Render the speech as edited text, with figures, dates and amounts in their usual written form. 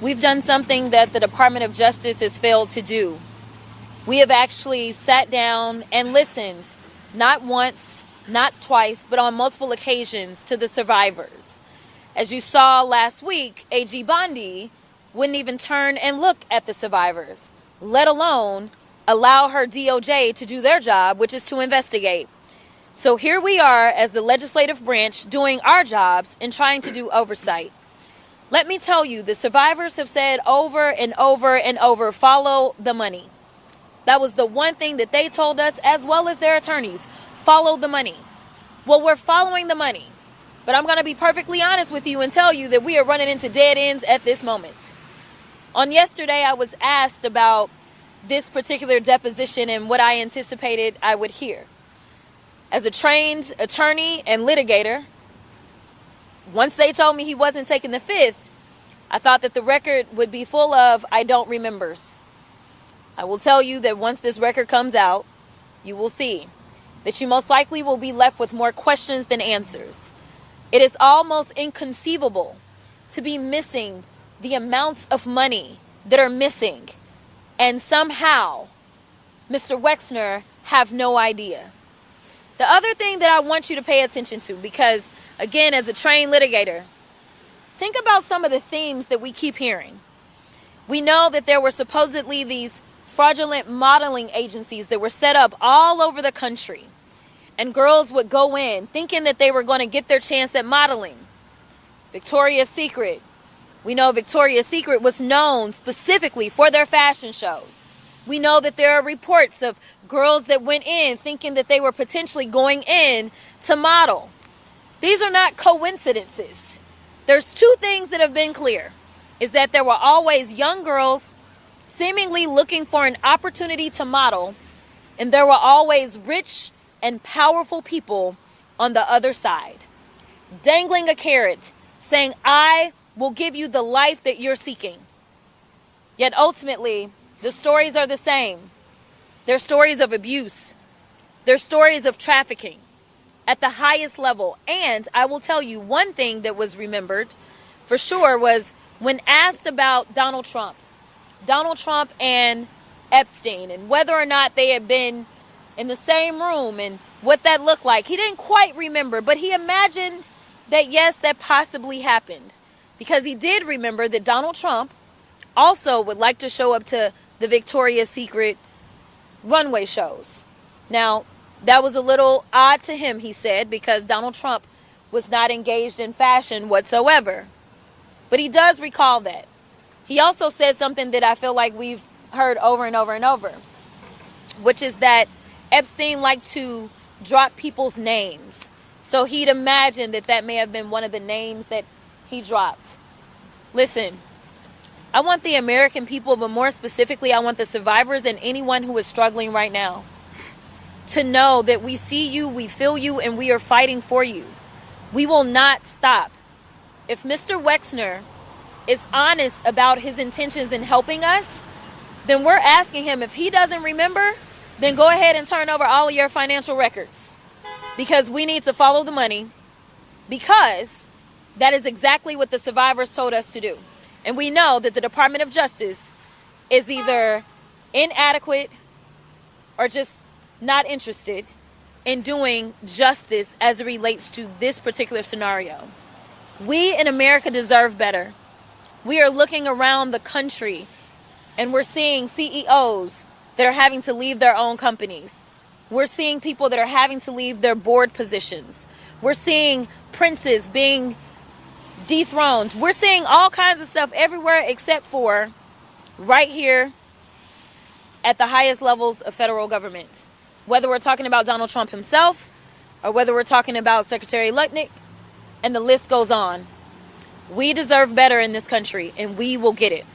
we've done something that the Department of Justice has failed to do. We have actually sat down and listened, not once, not twice, but on multiple occasions to the survivors. As you saw last week, AG Bondi wouldn't even turn and look at the survivors, let alone allow her DOJ to do their job, which is to investigate. So here we are as the legislative branch doing our jobs and trying to do oversight. Let me tell you, the survivors have said over and over and over, follow the money. That was the one thing that they told us, as well as their attorneys, follow the money. Well, we're following the money. But I'm going to be perfectly honest with you and tell you that we are running into dead ends at this moment. On yesterday, I was asked about this particular deposition and what I anticipated I would hear. As a trained attorney and litigator, once they told me he wasn't taking the fifth, I thought that the record would be full of I don't remembers. I will tell you that once this record comes out, you will see that you most likely will be left with more questions than answers. It is almost inconceivable to be missing the amounts of money that are missing, and somehow Mr. Wexner have no idea. The other thing that I want you to pay attention to, because again, as a trained litigator, think about some of the themes that we keep hearing. We know that there were supposedly these fraudulent modeling agencies that were set up all over the country. And girls would go in thinking that they were going to get their chance at modeling. Victoria's Secret. We know Victoria's Secret was known specifically for their fashion shows. We know that there are reports of girls that went in thinking that they were potentially going in to model. These are not coincidences. There's two things that have been clear, is that there were always young girls seemingly looking for an opportunity to model, and there were always rich and powerful people on the other side, dangling a carrot, saying, I will give you the life that you're seeking. Yet ultimately, the stories are the same. They're stories of abuse. They're stories of trafficking at the highest level. And I will tell you one thing that was remembered for sure was when asked about Donald Trump and Epstein, and whether or not they had been in the same room and what that looked like. He didn't quite remember, but he imagined that, yes, that possibly happened, because he did remember that Donald Trump also would like to show up to the Victoria's Secret runway shows. Now, that was a little odd to him, he said, because Donald Trump was not engaged in fashion whatsoever. But he does recall that. He also said something that I feel like we've heard over and over and over, which is that Epstein liked to drop people's names. So he'd imagine that that may have been one of the names that he dropped. Listen, I want the American people, but more specifically, I want the survivors and anyone who is struggling right now to know that we see you, we feel you, and we are fighting for you. We will not stop. If Mr. Wexner is honest about his intentions in helping us, then we're asking him, if he doesn't remember, then go ahead and turn over all of your financial records, because we need to follow the money, because that is exactly what the survivors told us to do. And we know that the Department of Justice is either inadequate or just not interested in doing justice as it relates to this particular scenario. We in America deserve better. We are looking around the country and we're seeing CEOs that are having to leave their own companies. We're seeing people that are having to leave their board positions. We're seeing princes being dethroned. We're seeing all kinds of stuff everywhere except for right here at the highest levels of federal government. Whether we're talking about Donald Trump himself or whether we're talking about Secretary Lutnick, and the list goes on. We deserve better in this country, and we will get it.